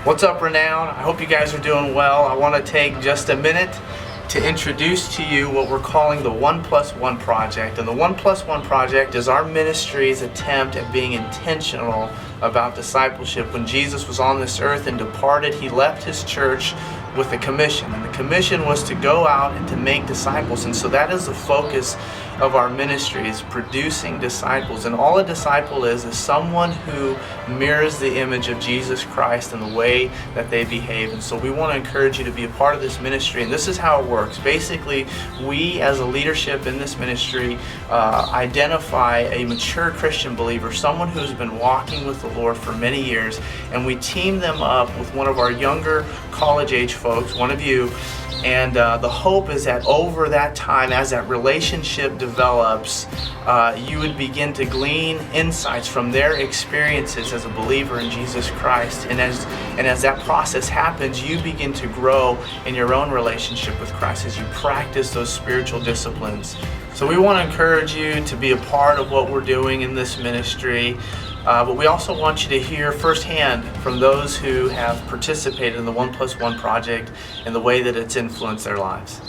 What's up, Renown? I hope you guys are doing well. I want to take just a minute to introduce to you what we're calling the 1+1 Project. And the 1+1 Project is our ministry's attempt at being intentional about discipleship. When Jesus was on this earth and departed, he left his church with a commission. And the commission was to go out and to make disciples. And so that is the focus of our ministry, is producing disciples. And all a disciple is someone who mirrors the image of Jesus Christ in the way that they behave. And so we want to encourage you to be a part of this ministry. And this is how it works. Basically, we as a leadership in this ministry identify a mature Christian believer, someone who's been walking with the Lord for many years, and we team them up with one of our younger college-age folks, one of you. And the hope is that over that time, as that relationship develops, you would begin to glean insights from their experiences as a believer in Jesus Christ. And as that process happens, you begin to grow in your own relationship with Christ as you practice those spiritual disciplines. So we want to encourage you to be a part of what we're doing in this ministry. But we also want you to hear firsthand from those who have participated in the 1+1 Project and the way that it's influenced their lives.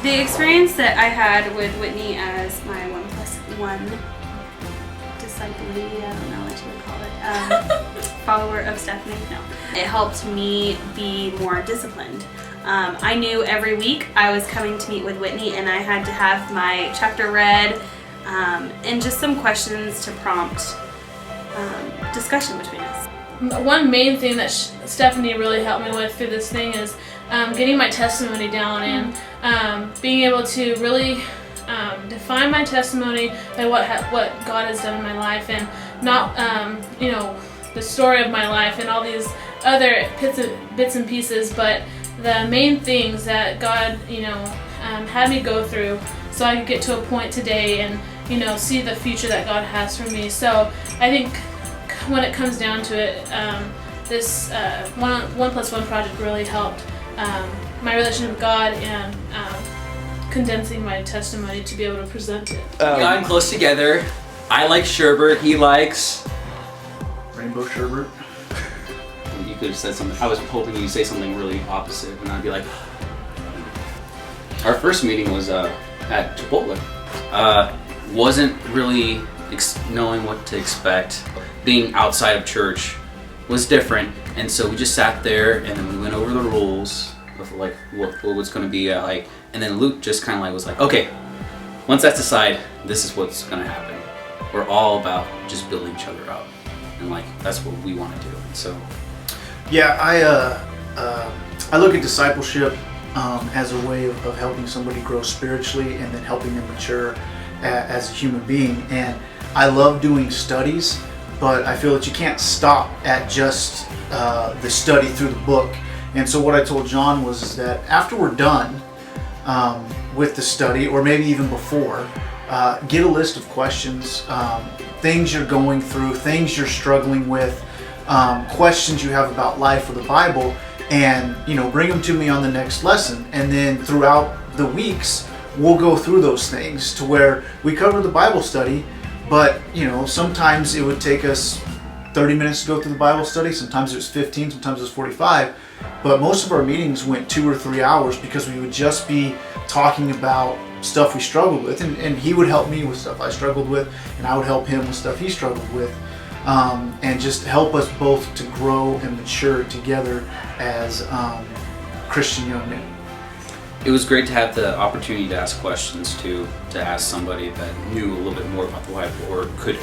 The experience that I had with Whitney as my 1+1 disciplee, I don't know what you would call it, follower of Stephanie, no. It helped me be more disciplined. I knew every week I was coming to meet with Whitney and I had to have my chapter read and just some questions to prompt discussion between us. One main thing that Stephanie really helped me with through this thing is getting my testimony down and being able to really define my testimony by what God has done in my life, and not the story of my life and all these other bits and pieces, but the main things that God had me go through so I could get to a point today and see the future that God has for me. So I think when it comes down to it, this 1+1 Project really helped my relationship with God and condensing my testimony to be able to present it. Gotten close together. I like sherbet. He likes rainbow sherbet. You could have said something. I was hoping you'd say something really opposite, and I'd be like, our first meeting was at Chipotle. Wasn't really knowing what to expect. Being outside of church was different, and so we just sat there and then we went over the rules of like what was going to be like. And then Luke just kind of like was like, okay, once that's decided, this is what's going to happen. We're all about just building each other up, and like that's what we want to do. So, yeah, I look at discipleship as a way of helping somebody grow spiritually and then helping them mature as a human being. And I love doing studies, but I feel that you can't stop at just the study through the book. And so what I told John was that after we're done with the study, or maybe even before, get a list of questions, things you're going through, things you're struggling with, questions you have about life or the Bible, and bring them to me on the next lesson. And then throughout the weeks, we'll go through those things to where we cover the Bible study, but sometimes it would take us 30 minutes to go through the Bible study, sometimes it was 15, sometimes it was 45, but most of our meetings went 2 or 3 hours because we would just be talking about stuff we struggled with, and he would help me with stuff I struggled with, and I would help him with stuff he struggled with, and just help us both to grow and mature together as Christian young men. it was great to have the opportunity to ask questions to ask somebody that knew a little bit more about the Bible or could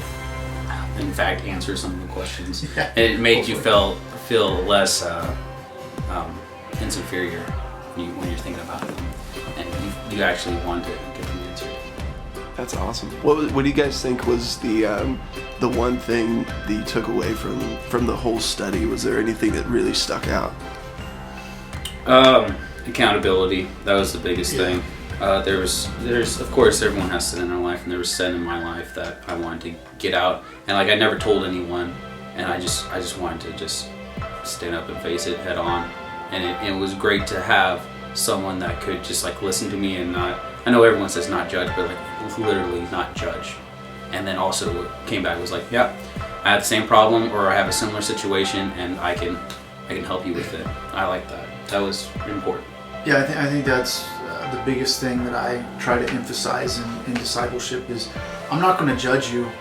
in fact answer some of the questions. Yeah, and it made you feel less inferior when you're thinking about them, and you actually want to get them answered. That's awesome. What do you guys think was the one thing that you took away from the whole study? Was there anything that really stuck out? Accountability. That was the biggest thing. There's of course everyone has sin in their life, and there was sin in my life that I wanted to get out, and like I never told anyone, and I just wanted to just stand up and face it head on, and it was great to have someone that could just like listen to me and not, I know everyone says not judge, but like literally not judge. And then also came back and was like, yeah, I have the same problem or I have a similar situation and I can help you with it. I like that. That was important. Yeah, I think that's the biggest thing that I try to emphasize in discipleship is I'm not going to judge you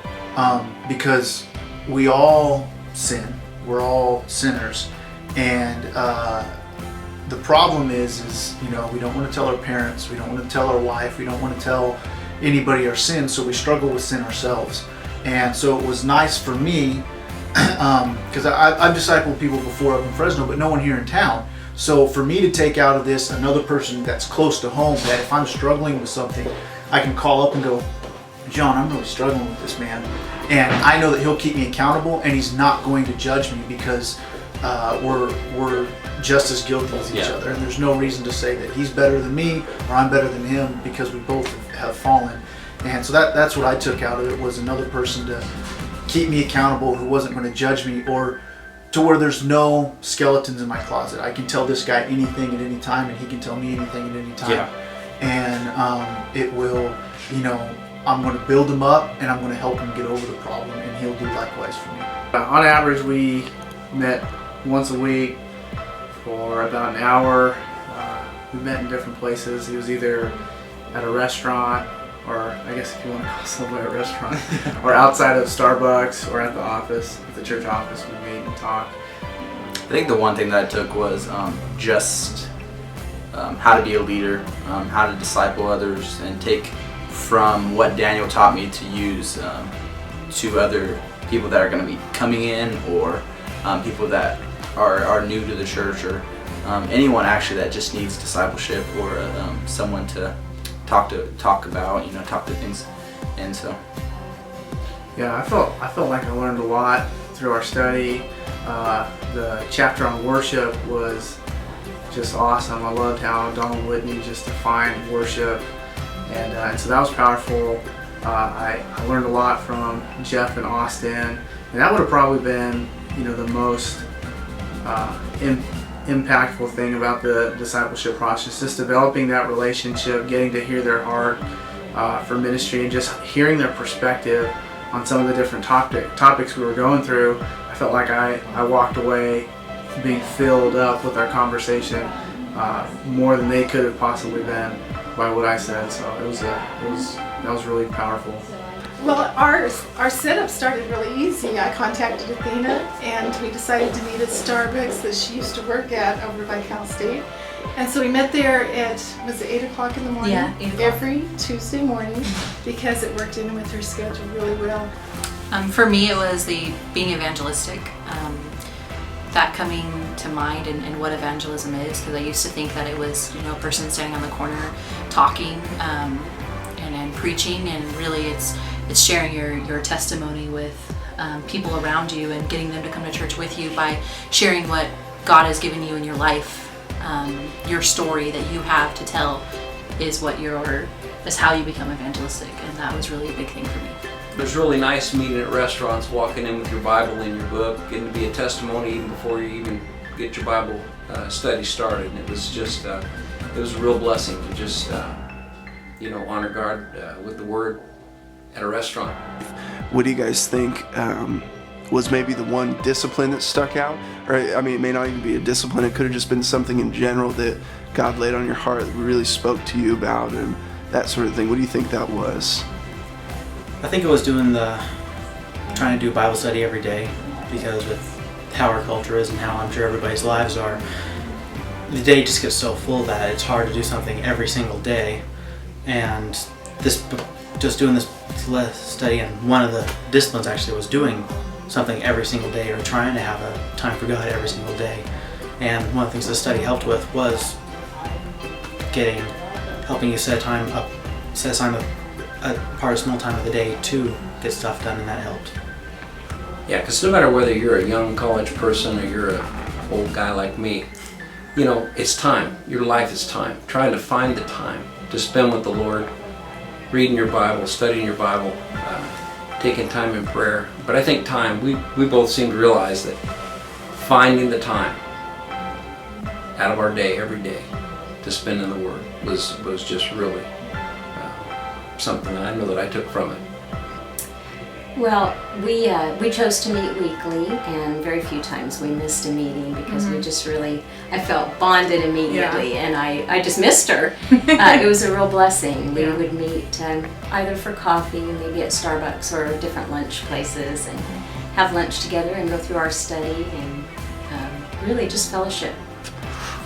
because we all sin. We're all sinners. And the problem is we don't want to tell our parents, we don't want to tell our wife, we don't want to tell anybody our sin, so we struggle with sin ourselves. And so it was nice for me, because I've discipled people before up in Fresno, but no one here in town. So for me to take out of this another person that's close to home, that if I'm struggling with something, I can call up and go, John, I'm really struggling with this, man. And I know that he'll keep me accountable and he's not going to judge me because we're just as guilty as each other. And there's no reason to say that he's better than me or I'm better than him because we both have fallen. And so that's what I took out of it, was another person to keep me accountable who wasn't going to judge me, or to where there's no skeletons in my closet. I can tell this guy anything at any time and he can tell me anything at any time. Yeah. And it will, I'm going to build him up and I'm going to help him get over the problem, and he'll do likewise for me. On average, we met once a week for about an hour. We met in different places. He was either at a restaurant, or I guess if you want to call somewhere a restaurant, or outside of Starbucks, or at the office, at the church office, we meet and talk. I think the one thing that I took was just how to be a leader, how to disciple others, and take from what Daniel taught me to use to other people that are going to be coming in, or people that are new to the church, or anyone actually that just needs discipleship, or someone to talk about, talk to things. And so yeah, I felt like I learned a lot through our study. The chapter on worship was just awesome. I loved how Donald Whitney just defined worship, and so that was powerful. I learned a lot from Jeff and Austin, and that would have probably been the most impactful thing about the discipleship process, just developing that relationship, getting to hear their heart for ministry, and just hearing their perspective on some of the different topics we were going through. I felt like I walked away being filled up with our conversation more than they could have possibly been by what I said. So that was really powerful. Well, our setup started really easy. I contacted Athena and we decided to meet at Starbucks that she used to work at over by Cal State. And so we met there at, was it 8 o'clock in the morning? Yeah, 8 o'clock. Every Tuesday morning, because it worked in with her schedule really well. For me, it was the being evangelistic, that coming to mind, and what evangelism is, because I used to think that it was a person standing on the corner talking and preaching, and really it's sharing your testimony with people around you and getting them to come to church with you by sharing what God has given you in your life. Your story that you have to tell is how you become evangelistic, and that was really a big thing for me. It was really nice meeting at restaurants, walking in with your Bible in your book, getting to be a testimony even before you even get your Bible study started. And it was just, it was a real blessing to just, honor God with the Word at a restaurant. What do you guys think was maybe the one discipline that stuck out? Or, I mean, it may not even be a discipline. It could have just been something in general that God laid on your heart that really spoke to you about, and that sort of thing. What do you think that was? I think it was trying to do Bible study every day, because with how our culture is and how I'm sure everybody's lives are, the day just gets so full that it's hard to do something every single day. And just doing this study, and one of the disciplines actually was doing something every single day, or trying to have a time for God every single day. And one of the things the study helped with was helping you set aside a part of small time of the day to get stuff done, and that helped. Yeah, because no matter whether you're a young college person or you're an old guy like me, it's time. Your life is time. Trying to find the time to spend with the Lord, reading your Bible, studying your Bible, taking time in prayer. But I think time, we both seem to realize that finding the time out of our day, every day, to spend in the Word was just really something I know that I took from it. Well, we chose to meet weekly, and very few times we missed a meeting because we just really, I felt bonded immediately, and I just missed her. It was a real blessing. We would meet either for coffee, maybe at Starbucks or different lunch places, and have lunch together and go through our study and really just fellowship.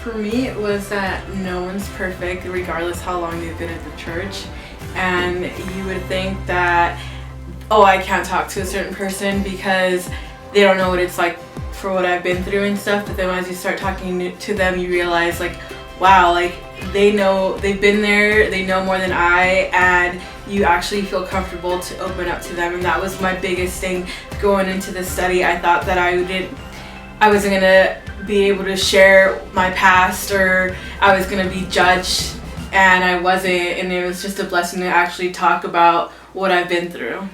For me, it was that no one's perfect, regardless how long they've been at the church, and you would think that, oh, I can't talk to a certain person because they don't know what it's like for what I've been through and stuff. But then as you start talking to them, you realize, like, wow, like they know, they've been there, they know more than I, and you actually feel comfortable to open up to them. And that was my biggest thing going into the study. I thought that I wasn't gonna be able to share my past, or I was gonna be judged, and I wasn't. And it was just a blessing to actually talk about what I've been through.